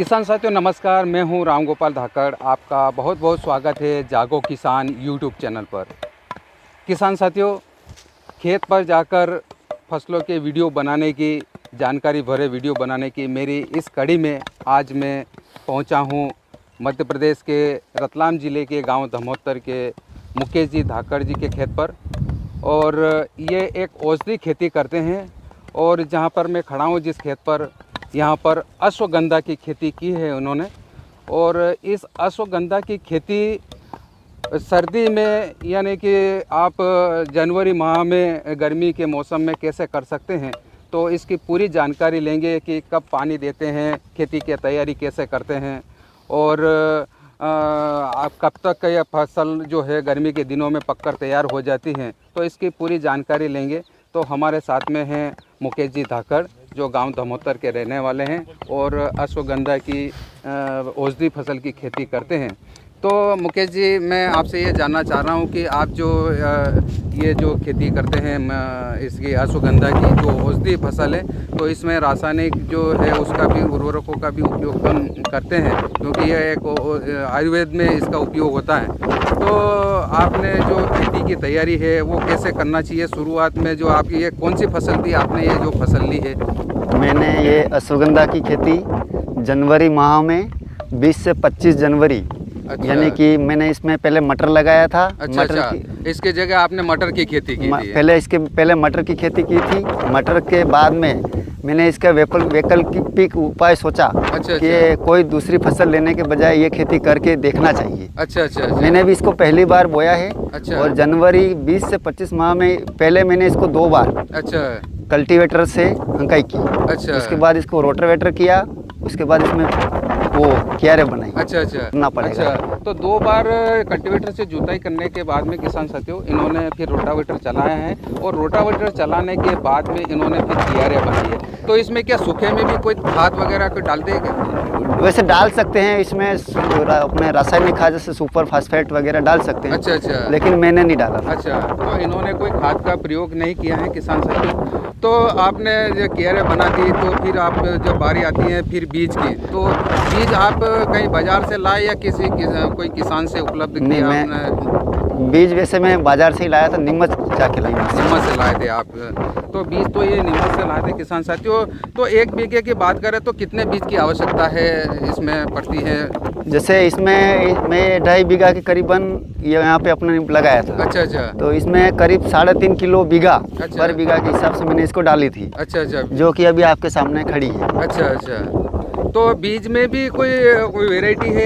किसान साथियों नमस्कार, मैं हूं राम गोपाल धाकड़। आपका बहुत बहुत स्वागत है जागो किसान यूट्यूब चैनल पर। किसान साथियों, खेत पर जाकर फसलों के वीडियो बनाने की, जानकारी भरे वीडियो बनाने की मेरी इस कड़ी में आज मैं पहुंचा हूं मध्य प्रदेश के रतलाम ज़िले के गांव धमोतर के मुकेश जी धाकड़ जी के खेत पर। और ये एक औषधि खेती करते हैं। और जहां पर मैं खड़ा हूं जिस खेत पर, यहाँ पर अश्वगंधा की खेती की है उन्होंने। और इस अश्वगंधा की खेती सर्दी में, यानी कि आप जनवरी माह में गर्मी के मौसम में कैसे कर सकते हैं, तो इसकी पूरी जानकारी लेंगे कि कब पानी देते हैं, खेती की तैयारी कैसे करते हैं और आप कब तक यह फसल जो है गर्मी के दिनों में पककर तैयार हो जाती हैं, तो इसकी पूरी जानकारी लेंगे। तो हमारे साथ में हैं मुकेश जी धाकड़ जो गांव धमोतर के रहने वाले हैं और अश्वगंधा की औषधि फसल की खेती करते हैं। तो मुकेश जी, मैं आपसे ये जानना चाह रहा हूँ कि आप जो ये जो खेती करते हैं इसकी अश्वगंधा की जो औषधि फसल है, तो इसमें रासायनिक जो है उसका भी, उर्वरकों का भी उपयोग कम करते हैं, क्योंकि यह एक आयुर्वेद में इसका उपयोग होता है। तो आपने जो खेती की तैयारी है वो कैसे करना चाहिए? शुरुआत में जो आपकी ये कौन सी फसल थी, आपने ये जो फसल ली है? मैंने ये अश्वगंधा की खेती जनवरी माह में 20 से 25 जनवरी, अच्छा। यानी कि मैंने इसमें पहले मटर लगाया था। अच्छा, मटर अच्छा। इसके जगह आपने मटर की खेती की थी? पहले मटर की खेती की थी। मटर के बाद में मैंने इसका वैकल्पिक उपाय सोचा। अच्छा, कि अच्छा। कोई दूसरी फसल लेने के बजाय ये खेती करके देखना चाहिए। अच्छा, अच्छा, अच्छा। मैंने भी इसको पहली बार बोया है। अच्छा। और जनवरी 20 से 25 माह में पहले मैंने इसको 2 बार अच्छा कल्टीवेटर से हंकाई की। अच्छा। उसके बाद इसको रोटावेटर किया। उसके बाद इसमें वो क्यारे बनाई। अच्छा, अच्छा करना पड़ेगा। अच्छा, तो 2 बार कल्टीवेटर से जुताई करने के बाद में किसान साथियों इन्होंने फिर रोटावेटर चलाया है। और रोटावेटर चलाने के बाद में इन्होंने फिर क्यारे बनाई है। तो इसमें क्या सूखे में भी कोई खाद वगैरह कोई डालते हैं क्या? वैसे डाल सकते हैं, इसमें अपने रासायनिक खाद जैसे सुपर फास्फेट वगैरह डाल सकते हैं। अच्छा, अच्छा। लेकिन मैंने नहीं डाला। अच्छा, तो इन्होंने कोई खाद का प्रयोग नहीं किया है किसान साथियों। तो आपने जो क्यारे बना दी, तो फिर आप जब बारी आती है फिर बीज की, तो बीज आप कहीं बाजार से लाए या कोई किसान से उपलब्ध किया आपने? बीज वैसे मैं बाजार से ही लाया था, नीमच जाके लाया। नीमच से लाए थे आप? तो बीज तो ये नीमच से लाए थे किसान साथियों। तो 1 बीघे की बात करें तो कितने बीज की आवश्यकता है इसमें पड़ती है? जैसे इसमें मैं 2.5 बीघा के करीबन ये यहाँ पे अपने लगाया था। अच्छा, अच्छा। तो इसमें करीब 3.5 किलो बीघा अच्छा। पर बीघा के हिसाब से मैंने इसको डाली थी। अच्छा, अच्छा। जो कि अभी आपके सामने खड़ी है। अच्छा, अच्छा। तो बीज में भी कोई वैरायटी है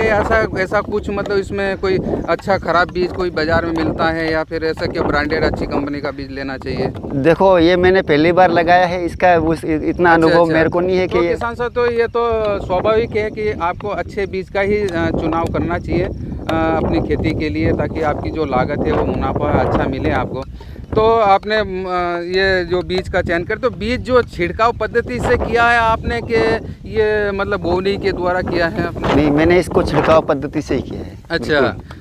ऐसा कुछ, मतलब इसमें कोई अच्छा खराब बीज कोई बाजार में मिलता है, या फिर ऐसा कि ब्रांडेड अच्छी कंपनी का बीज लेना चाहिए? देखो, ये मैंने पहली बार लगाया है, इसका इतना अनुभव अच्छा। मेरे को नहीं है कि तो किसान साहब, तो ये तो स्वाभाविक है कि आपको अच्छे बीज का ही चुनाव करना चाहिए अपनी खेती के लिए, ताकि आपकी जो लागत है वो मुनाफा अच्छा मिले आपको। तो आपने ये जो बीज का चयन कर, तो बीज जो छिड़काव पद्धति से किया है आपने कि ये मतलब बोनी के द्वारा किया है आपने? नहीं, मैंने इसको छिड़काव पद्धति से ही किया है। अच्छा,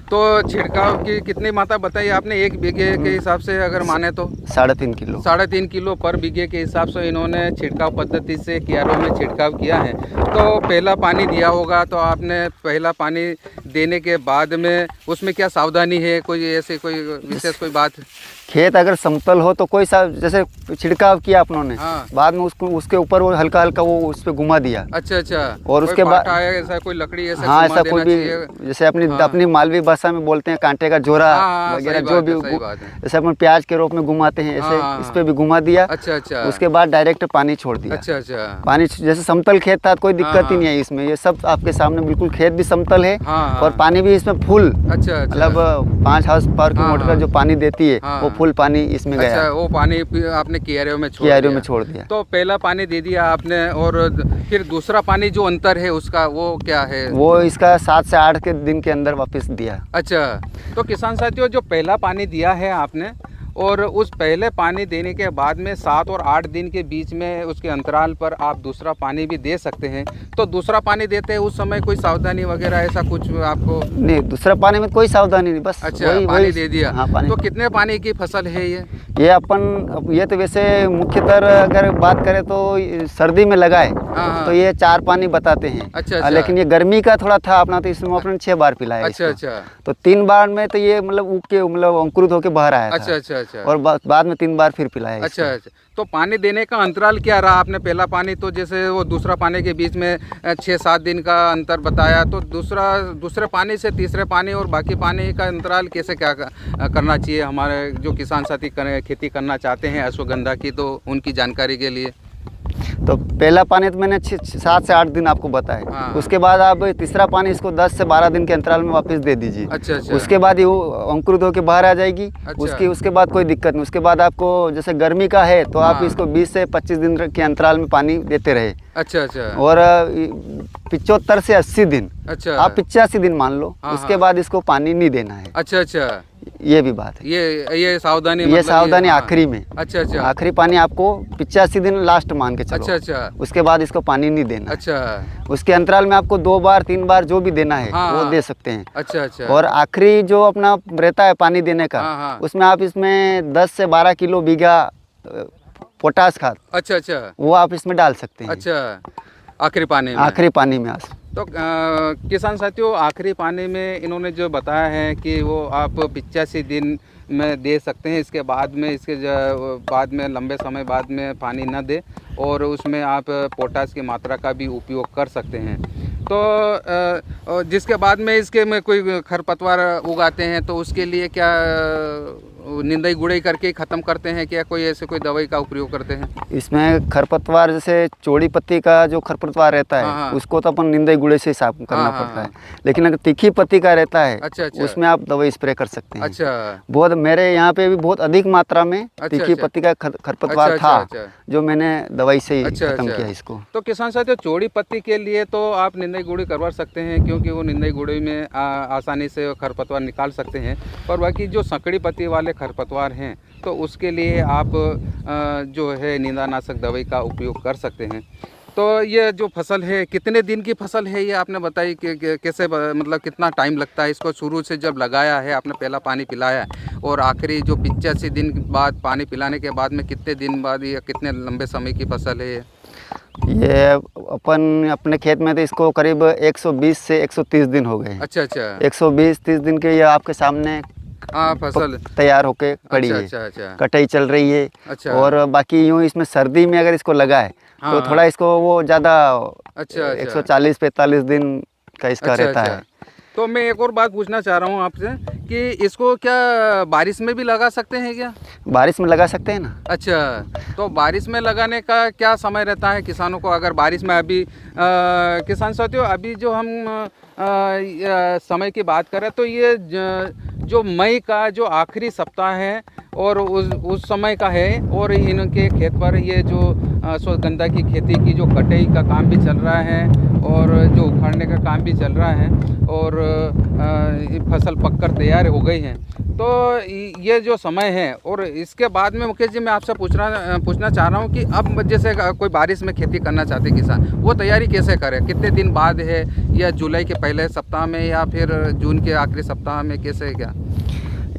तो छिड़काव की कितनी मात्रा बताई आपने 1 बीघे के हिसाब से अगर माने तो? 3.5 किलो। 3.5 किलो पर बीघे के हिसाब से इन्होंने छिड़काव पद्धति से क्यारों में छिड़काव किया है। तो पहला पानी दिया होगा, तो आपने पहला पानी देने के बाद में उसमें क्या सावधानी है, कोई ऐसे कोई विशेष कोई बात? खेत अगर समतल हो तो कोई सा जैसे छिड़काव किया अपनों ने, हाँ। बाद में उसके ऊपर वो हल्का हल्का वो उस पे घुमा दिया। अच्छा, अच्छा। और उसके बाद ऐसा कोई लकड़ी ऐसा? हाँ, ऐसा कोई भी, जैसे अपनी मालवी भाषा में बोलते हैं कांटे का जोरा वगैरह, जो भी जैसे अपन प्याज के रूप में घुमाते हैं, ऐसे इस पे भी घुमा दिया। अच्छा, अच्छा। उसके बाद डायरेक्ट पानी छोड़ दिया। अच्छा, अच्छा। पानी जैसे समतल खेत था, कोई दिक्कत ही नहीं है इसमें। ये सब आपके सामने बिल्कुल खेत भी समतल है। और पानी भी इसमें फुल, अच्छा, मतलब 5 हाउस पावर की मोटर जो पानी देती है वो फुल पानी इसमें गया। अच्छा, वो पानी आपने क्यारियों में छोड़ दिया। तो पहला पानी दे दिया आपने, और फिर दूसरा पानी जो अंतर है उसका वो क्या है? वो इसका 7 से 8 के दिन के अंदर वापस दिया। अच्छा, तो किसान साथियों जो पहला पानी दिया है आपने, और उस पहले पानी देने के बाद में 7 और 8 दिन के बीच में उसके अंतराल पर आप दूसरा पानी भी दे सकते हैं। तो दूसरा पानी देते हैं उस समय कोई सावधानी वगैरह ऐसा कुछ आपको? नहीं, दूसरा पानी में कोई सावधानी नहीं, बस अच्छा, पानी दे दिया। हाँ, पानी। तो कितने पानी की फसल है ये? ये तो वैसे मुख्यतः अगर बात करें तो सर्दी में लगाए तो ये 4 पानी बताते हैं। अच्छा। लेकिन ये गर्मी का थोड़ा था अपना, तो इसमें अपने 6 बार पिलाया। अच्छा। तो 3 बार में तो ये मतलब उग के मतलब अंकुरित होकर बाहर आया था। अच्छा। और बाद में 3 बार फिर पिलाया। अच्छा। तो पानी देने का अंतराल क्या रहा आपने? पहला पानी तो जैसे वो दूसरा पानी के बीच में 6-7 दिन का अंतर बताया, तो दूसरे पानी से तीसरे पानी और बाकी पानी का अंतराल कैसे क्या करना चाहिए हमारे जो किसान साथी खेती करना चाहते हैं अश्वगंधा की, तो उनकी जानकारी के लिए? तो पहला पानी तो मैंने 7 से 8 दिन आपको बताया। हाँ। उसके बाद आप तीसरा पानी इसको 10 से 12 दिन के अंतराल में वापस दे दीजिए। अच्छा। उसके बाद ये अंकुरित होकर बाहर आ जाएगी। अच्छा। उसके बाद कोई दिक्कत नहीं। उसके बाद आपको जैसे गर्मी का है तो आप इसको 20 से 25 दिन के अंतराल में पानी देते रहे। अच्छा। और 75 से 80 दिन, अच्छा, आप 85 दिन मान लो। हाँ, उसके बाद इसको पानी नहीं देना है। अच्छा। ये भी बात है। ये सावधानी, ये सावधानी आखिरी में। अच्छा। आखिरी पानी आपको 85 दिन लास्ट मान के चलो। अच्छा। उसके बाद इसको पानी नहीं देना। अच्छा। उसके अंतराल में आपको 2 बार 3 बार जो भी देना है हाँ, वो दे सकते हैं। अच्छा। और आखिरी जो अपना रहता है पानी देने का, हाँ। उसमें आप इसमें 10 से 12 किलो बीघा पोटास खाद, अच्छा, वो आप इसमें डाल सकते हैं। अच्छा, आखिरी पानी में। तो किसान साथियों, आखिरी पानी में इन्होंने जो बताया है कि वो आप 85 दिन में दे सकते हैं। इसके बाद में लंबे समय बाद में पानी न दे और उसमें आप पोटास की मात्रा का भी उपयोग कर सकते हैं। तो जिसके बाद में इसके में कोई खरपतवार उगाते हैं तो उसके लिए क्या निंदाई गुड़ाई करके ख़त्म करते हैं क्या? कोई ऐसे कोई दवाई का उपयोग करते हैं? इसमें खरपतवार जैसे चौड़ी पत्ती का जो खरपतवार रहता है, हाँ। उसको तो अपन निंदाई गुड़े से साफ करना हाँ। पड़ता है। लेकिन अगर तीखी पत्ती का रहता है, अच्छा। उसमें आप दवाई स्प्रे कर सकते हैं। अच्छा। बहुत मेरे यहाँ पे भी बहुत अधिक मात्रा में तीखी पत्ती का खरपतवार था, जो मैंने दवाई से ही खत्म किया इसको। तो किसान साथियों, चौड़ी पत्ती के लिए तो आप निंदाई गुड़ी करवा सकते हैं, क्योंकि वो निंदाई गुड़ी में आसानी से खरपतवार निकाल सकते हैं। पर बाकी जो संकड़ी पत्ती वाले खरपतवार हैं तो उसके लिए आप जो है निंदानाशक दवाई का उपयोग कर सकते हैं। तो ये जो फसल है, कितने दिन की फसल है ये आपने बताई कि कैसे, मतलब कितना टाइम लगता है इसको? शुरू से जब लगाया है आपने, पहला पानी पिलाया है, और आखिरी जो 85 दिन बाद पानी पिलाने के बाद में कितने दिन बाद या कितने लंबे समय की फसल है ये अपन अपने खेत में तो इसको करीब 120 से 130 दिन हो गए। अच्छा। 120-30 दिन के ये आपके सामने फसल तैयार होके खड़ी है। अच्छा। कटाई चल रही है। अच्छा। और बाकी यूँ इसमें सर्दी में अगर इसको लगाए तो थोड़ा इसको वो ज़्यादा 140-45 दिन का इसका रहता है। तो मैं एक और बात पूछना चाह रहा हूँ आपसे कि इसको क्या बारिश में भी लगा सकते हैं क्या? बारिश में लगा सकते हैं ना। अच्छा, तो बारिश में लगाने का क्या समय रहता है किसानों को? अगर बारिश में अभी किसान साथियों, अभी जो हम समय की बात करें तो ये जो मई का जो आखिरी सप्ताह है और उस समय का है, और इनके खेत पर ये जो अश्वगंधा की खेती की जो कटाई का काम भी चल रहा है और जो उखाड़ने का काम भी चल रहा है, और फसल पककर तैयार हो गई है। तो ये जो समय है, और इसके बाद में मुकेश जी मैं आपसे पूछना चाह रहा हूँ कि अब जैसे कोई बारिश में खेती करना चाहते किसान, वो तैयारी कैसे करें? कितने दिन बाद है, या जुलाई के पहले सप्ताह में, या फिर जून के आखिरी सप्ताह में, कैसे क्या?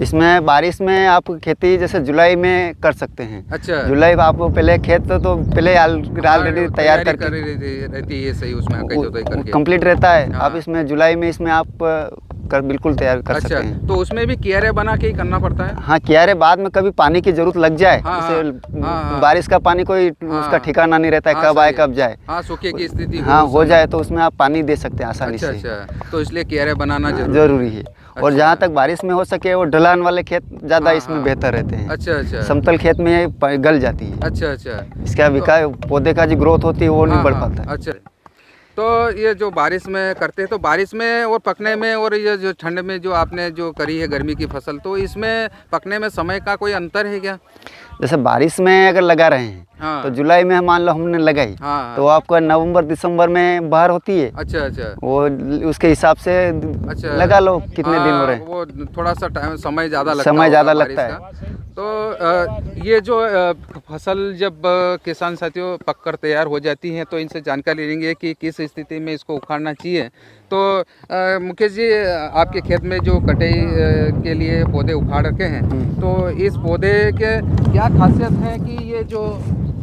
इसमें बारिश में आप खेती जैसे जुलाई में कर सकते हैं। अच्छा, जुलाई आप पहले खेत तो पहले ऑलरेडी तैयार करके रहती है, सही, उसमें कंप्लीट रहता है। आप इसमें जुलाई में इसमें आप बिल्कुल तैयार कर सकते हैं। तो उसमें भी क्यारे बना के ही करना पड़ता है? हाँ, क्यारे बाद में कभी पानी की जरूरत लग जाए, जैसे बारिश का पानी कोई उसका ठिकाना नहीं रहता है, कब आए कब जाए, सूखे की स्थिति हो जाए तो उसमें आप पानी दे सकते हैं आसानी से। तो इसलिए क्यारे बनाना जरूरी है। और जहाँ तक बारिश में हो सके वो ढलान वाले खेत ज़्यादा इसमें बेहतर रहते हैं। अच्छा। समतल खेत में गल जाती है। अच्छा। इसका विकास, पौधे का जो ग्रोथ होती है वो नहीं बढ़ पाता। अच्छा, तो ये जो बारिश में करते हैं, तो बारिश में और पकने में, और ये जो ठंड में जो आपने जो करी है गर्मी की फसल, तो इसमें पकने में समय का कोई अंतर है क्या? जैसे बारिश में अगर लगा रहे हैं हाँ। तो जुलाई में मान लो हमने लगाई हाँ। तो आपका नवंबर दिसंबर में बहार होती है। अच्छा अच्छा। वो उसके हिसाब से अच्छा लगा लो कितने दिन हो रहे हैं। वो थोड़ा सा टाइम समय ज़्यादा लगता है। तो ये जो फसल जब किसान साथियों पककर तैयार हो जाती हैं तो इनसे जानकारी लेंगे कि किस स्थिति में इसको उखाड़ना चाहिए। तो मुकेश जी, आपके खेत में जो कटाई के लिए पौधे उखाड़ रखे हैं, तो इस पौधे के क्या खासियत है कि ये जो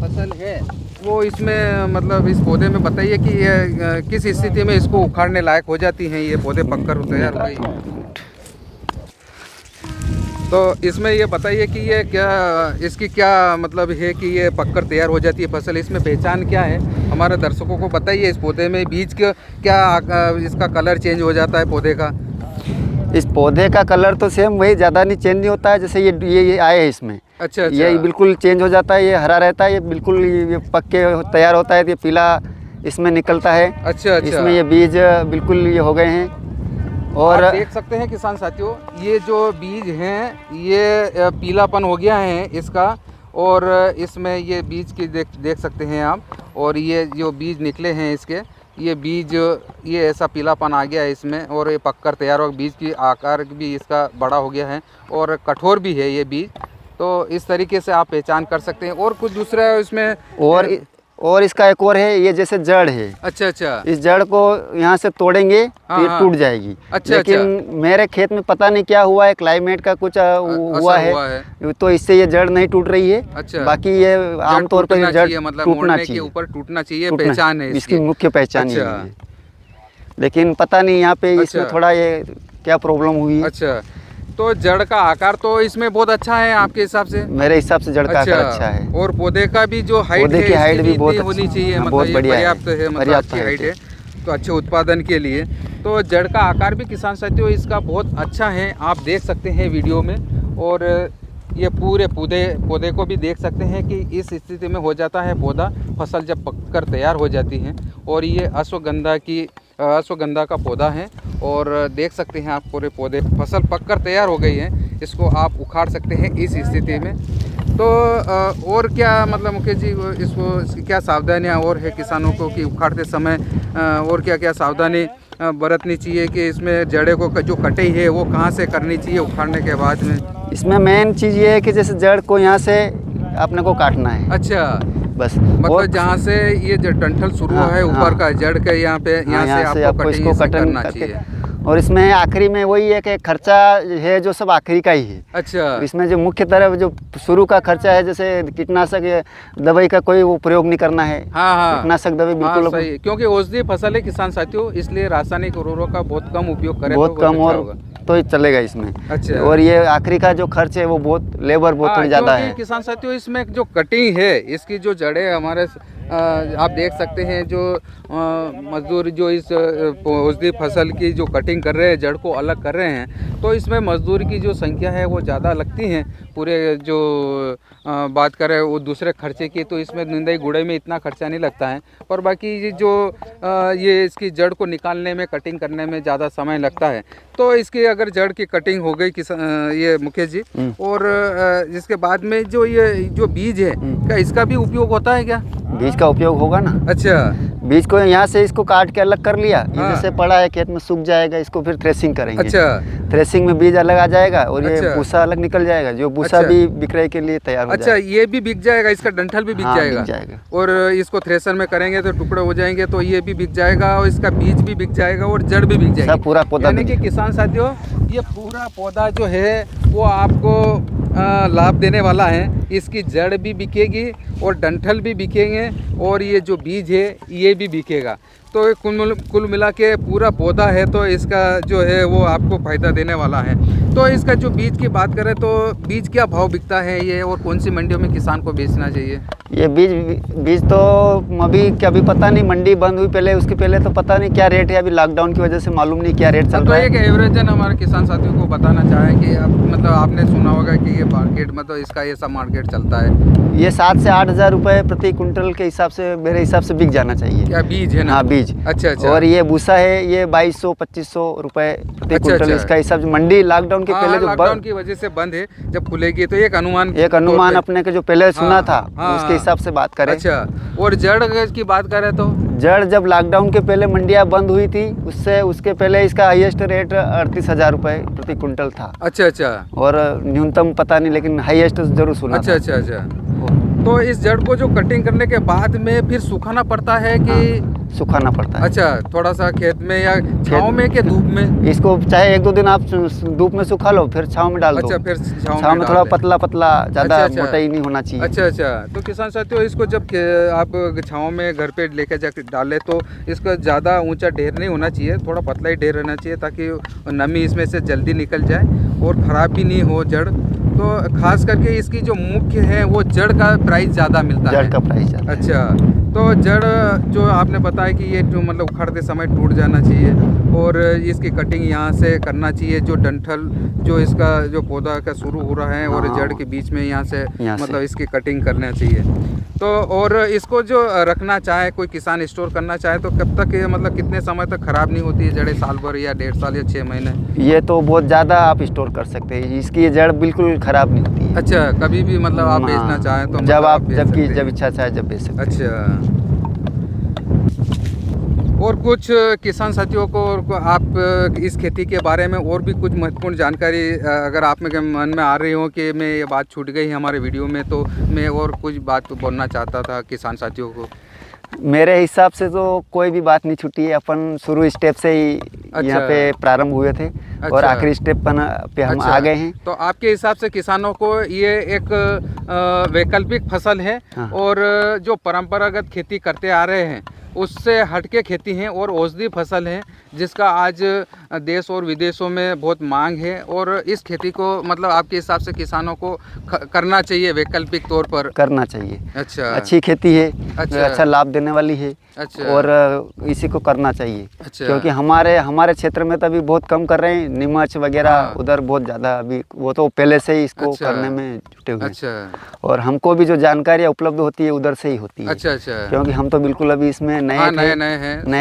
फसल है वो इसमें मतलब इस पौधे में बताइए कि ये किस स्थिति में इसको उखाड़ने लायक हो जाती हैं, ये पौधे पककर तैयार हो गई। तो इसमें ये बताइए कि ये क्या इसकी क्या मतलब है कि ये पककर तैयार हो जाती है फसल, इसमें पहचान क्या है हमारे दर्शकों को बताइए। इस पौधे में बीज का क्या इसका कलर चेंज हो जाता है पौधे का? इस पौधे का कलर तो सेम वही, ज़्यादा नहीं चेंज नहीं होता है। जैसे ये आए हैं इसमें, अच्छा अच्छा, ये बिल्कुल चेंज हो जाता है, ये हरा रहता है, ये बिल्कुल ये पक के तैयार होता है, ये पीला इसमें निकलता है। अच्छा अच्छा, इसमें ये बीज बिल्कुल ये हो गए हैं। और आप देख सकते हैं किसान साथियों, ये जो बीज हैं ये पीलापन हो गया है इसका, और इसमें ये बीज की देख सकते हैं आप, और ये जो बीज निकले हैं इसके, ये बीज ये ऐसा पीलापन आ गया है इसमें, और ये पककर तैयार हो, बीज की आकार भी इसका बड़ा हो गया है और कठोर भी है ये बीज। तो इस तरीके से आप पहचान कर सकते हैं। और कुछ दूसरा है इसमें और इसका एक और है, ये जैसे जड़ है। अच्छा अच्छा, इस जड़ को यहाँ से तोड़ेंगे तो ये टूट जाएगी। अच्छा, लेकिन मेरे खेत में पता नहीं क्या हुआ है, क्लाइमेट का कुछ हुआ है तो इससे ये जड़ नहीं टूट रही है। अच्छा, बाकी ये आमतौर पर जड़ मतलब टूटना चाहिए, ऊपर टूटना चाहिए, पहचान है इसकी मुख्य पहचान अच्छा। है। लेकिन पता नहीं यहाँ पे इसमें थोड़ा ये क्या प्रॉब्लम हुई। अच्छा, तो जड़ का आकार तो इसमें बहुत अच्छा है आपके हिसाब से? मेरे हिसाब से जड़ का आकार अच्छा है, और पौधे का भी जो हाइट है, की हाइट भी बहुत होनी चाहिए, बहुत बढ़िया पर्याप्त है, मतलब अच्छी हाइट है तो अच्छे उत्पादन के लिए। तो जड़ का आकार भी किसान साथियों इसका बहुत अच्छा है, आप देख सकते हैं वीडियो में। और ये पूरे पौधे को भी देख सकते हैं कि इस स्थिति में हो जाता है पौधा, फसल जब पककर तैयार हो जाती है। और ये अश्वगंधा का पौधा है, और देख सकते हैं आप पूरे पौधे, फसल पककर तैयार हो गई है, इसको आप उखाड़ सकते हैं इस स्थिति में। तो और क्या मतलब मुकेश जी, इसकी क्या सावधानियां और है किसानों को कि उखाड़ते समय और क्या क्या सावधानी बरतनी चाहिए कि इसमें जड़े को जो कटाई है वो कहाँ से करनी चाहिए उखाड़ने के बाद में? इसमें मेन चीज़ ये है कि जैसे जड़ को यहाँ से अपने को काटना है। अच्छा, बस मतलब जहाँ से ये जो डंठल शुरू है ऊपर का जड़ के यहाँ से आपको इसको कटिंग करना चाहिए। और इसमें आखिरी में वही है कि खर्चा है जो सब आखिरी का ही है। अच्छा, इसमें जो मुख्य तरह जो शुरू का खर्चा है, जैसे कीटनाशक दवाई का कोई वो प्रयोग नहीं करना है। हाँ, कीटनाशक दवाई बिल्कुल सही, क्योंकि औषधीय फसल है किसान साथियों, इसलिए रासायनिक उर्वरकों का बहुत कम उपयोग करें, बहुत कम, और तो चलेगा इसमें। अच्छा, और ये आखिरी का जो खर्च है वो बहुत लेबर बहुत थोड़ी ज़्यादा है। किसान साथियों इसमें जो कटिंग है, इसकी जो जड़ें हमारे आप देख सकते हैं, जो मजदूर जो इस औषधि फसल की जो कटिंग कर रहे हैं, जड़ को अलग कर रहे हैं, तो इसमें मजदूर की जो संख्या है वो ज़्यादा लगती हैं। पूरे जो बात करें वो दूसरे खर्चे की, तो इसमें निंदाई गुड़ाई में इतना खर्चा नहीं लगता है। और बाकी ये जो ये इसकी जड़ को निकालने में, कटिंग करने में ज़्यादा समय लगता है। तो इसकी अगर जड़ की कटिंग हो गई ये मुकेश जी, और इसके बाद में जो ये जो बीज है, क्या इसका भी उपयोग होता है क्या? बीज का उपयोग होगा ना। अच्छा, बीज को यहाँ से इसको काट के अलग कर लिया, ये जैसे पड़ा है खेत में सूख जाएगा, इसको फिर थ्रेसिंग करेंगे। अच्छा, थ्रेसिंग में बीज अलग आ जाएगा और ये भूसा अलग निकल जाएगा, जो भूसा भी बिक्री के लिए तैयार हो जाएगा। अच्छा, ये भी बिक जाएगा, इसका डंठल भी बिक जाएगा। और इसको थ्रेसर में करेंगे तो टुकड़े हो जाएंगे, तो ये भी बिक जाएगा, और इसका बीज भी बिक जाएगा, और जड़ भी बिक जाएगी, पूरा पौधा। यानी कि किसान साथियों ये पूरा पौधा जो है वो आपको लाभ देने वाला है। इसकी जड़ भी बिकेगी और डंठल भी बिकेंगे, और ये जो बीज है ये भी बिकेगा। तो कुल मिला के पूरा पौधा है, तो इसका जो है वो आपको फ़ायदा देने वाला है। तो इसका जो बीज की बात करें तो बीज क्या भाव बिकता है ये, और कौन सी मंडियों में किसान को बेचना चाहिए? ये बीज तो अभी पता नहीं, मंडी बंद हुई पहले, उसके पहले तो पता नहीं क्या रेट है। अभी लॉकडाउन की वजह से मालूम नहीं क्या रेट चल रहा है। तो एक एवरेजन हमारे किसान साथियों को बताना चाहें कि मतलब आपने सुना होगा कि ये मार्केट में तो इसका ऐसा मार्केट चलता है, ये 7 से 8 हज़ार रुपये प्रति कुंटल के हिसाब से मेरे हिसाब से बिक जाना चाहिए। क्या बीज है ना? हाँ, बीज। अच्छा। और ये भूसा है, ये 2200-2500 रुपये प्रति कुंटल। इसका हिसाब मंडी लॉकडाउन लॉकडाउन के पहले जो लॉकडाउन की वजह से बंद है, जब खुलेगी तो एक अनुमान अपने के जो पहले सुना था उसके हिसाब से बात करें। अच्छा, और जड़ की बात करें तो जड़ जब लॉकडाउन के पहले मंडियाँ बंद हुई थी उसके पहले इसका हाईएस्ट रेट 38,000 रुपये प्रति क्विंटल था। अच्छा अच्छा, और न्यूनतम पता नहीं, लेकिन हाईएस्ट जरूर सुना। अच्छा अच्छा अच्छा। तो इस जड़ को जो कटिंग करने के बाद में फिर सुखाना पड़ता है कि सुखाना पड़ता है? अच्छा, थोड़ा सा खेत में या छाँव में के धूप में? इसको चाहे 1-2 दिन आप धूप में सुखा लो, फिर छाँव में डाल दो। अच्छा, फिर छाँव में थोड़ा पतला पतला, ज़्यादा मोटाई नहीं होना चाहिए। अच्छा अच्छा। तो किसान साथियों, इसको जब आप छाँव में घर पे लेके जाकर डालें तो इसका ज़्यादा ऊंचा ढेर नहीं होना चाहिए, थोड़ा पतला ही ढेर रहना चाहिए ताकि नमी इसमें से जल्दी निकल जाए और ख़राब भी नहीं हो जड़। तो खास करके इसकी जो मुख्य है वो जड़ का प्राइस ज़्यादा मिलता है। जड़ का प्राइस ज़्यादा। अच्छा, तो जड़ जो आपने बताया कि ये जो मतलब उखड़ते समय टूट जाना चाहिए और इसकी कटिंग यहाँ से करना चाहिए, जो डंठल जो इसका जो पौधा का शुरू हो रहा है और जड़ के बीच में यहाँ से मतलब इसकी कटिंग करना चाहिए। तो और इसको जो रखना चाहे कोई किसान, स्टोर करना चाहे तो कब तक मतलब कितने समय तक ख़राब नहीं होती है जड़ें? साल भर या 1.5 साल या 6 महीने? ये तो बहुत ज़्यादा आप स्टोर कर सकते हैं, इसकी जड़ बिल्कुल ख़राब नहीं होती है। अच्छा, कभी भी मतलब आप बेचना चाहें तो जब आप जब इच्छा चाहे जब बेच सकते हैं। अच्छा, और कुछ किसान साथियों को आप इस खेती के बारे में और भी कुछ महत्वपूर्ण जानकारी अगर आप में मन में आ रही हो कि मैं ये बात छूट गई हमारे वीडियो में, तो मैं और कुछ बात बोलना चाहता था किसान साथियों को। मेरे हिसाब से तो कोई भी बात नहीं छूटी है, अपन शुरू स्टेप से ही यहाँ पे प्रारंभ हुए थे और आखिरी स्टेप पे हम आ गए हैं। तो आपके हिसाब से किसानों को ये एक वैकल्पिक फसल है और जो परंपरागत खेती करते आ रहे हैं उससे हटके खेती है और औषधि फसल है जिसका आज देश और विदेशों में बहुत मांग है, और इस खेती को मतलब आपके हिसाब से किसानों को करना चाहिए, वैकल्पिक तौर पर करना चाहिए। अच्छा, अच्छी खेती है, अच्छा लाभ देने वाली है। अच्छा, और इसी को करना चाहिए। अच्छा, क्योंकि हमारे क्षेत्र में तो अभी बहुत कम कर रहे हैं, नीमच वगैरह उधर बहुत ज़्यादा, अभी वो तो पहले से ही इसको करने में जुटे हुए हैं। अच्छा, और हमको भी जो जानकारी उपलब्ध होती है उधर से ही होती है। अच्छा अच्छा, क्योंकि हम तो बिल्कुल अभी इसमें नए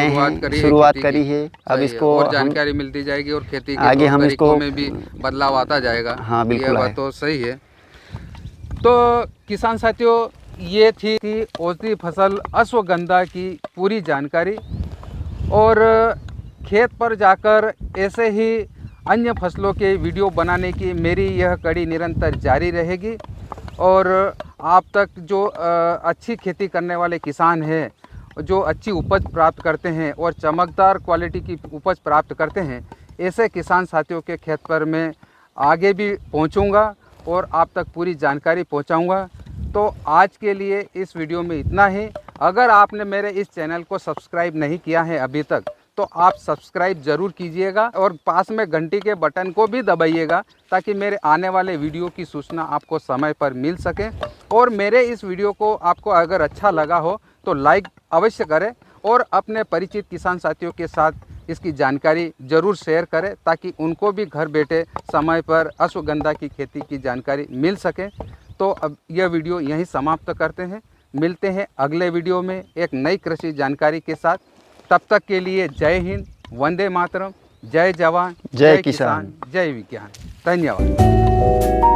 हैं, शुरुआत करी है। अब इसको और जानकारी मिलती जाएगी और खेती के आगे हम इसको में भी बदलाव आता जाएगा। हाँ बिल्कुल, ये बात तो सही है। तो किसान साथियों, ये थी कि औषधि फसल अश्वगंधा की पूरी जानकारी, और खेत पर जाकर ऐसे ही अन्य फसलों के वीडियो बनाने की मेरी यह कड़ी निरंतर जारी रहेगी। और आप तक जो अच्छी खेती करने वाले किसान हैं, जो अच्छी उपज प्राप्त करते हैं और चमकदार क्वालिटी की उपज प्राप्त करते हैं, ऐसे किसान साथियों के खेत पर मैं आगे भी पहुंचूंगा और आप तक पूरी जानकारी पहुंचाऊंगा। तो आज के लिए इस वीडियो में इतना ही। अगर आपने मेरे इस चैनल को सब्सक्राइब नहीं किया है अभी तक तो आप सब्सक्राइब ज़रूर कीजिएगा और पास में घंटी के बटन को भी दबाइएगा ताकि मेरे आने वाले वीडियो की सूचना आपको समय पर मिल सके। और मेरे इस वीडियो को आपको अगर अच्छा लगा हो तो लाइक अवश्य करें और अपने परिचित किसान साथियों के साथ इसकी जानकारी ज़रूर शेयर करें ताकि उनको भी घर बैठे समय पर अश्वगंधा की खेती की जानकारी मिल सके। तो अब यह वीडियो यहीं समाप्त करते हैं, मिलते हैं अगले वीडियो में एक नई कृषि जानकारी के साथ। तब तक के लिए जय हिंद, वंदे मातरम, जय जवान, जय किसान, जय विज्ञान। धन्यवाद।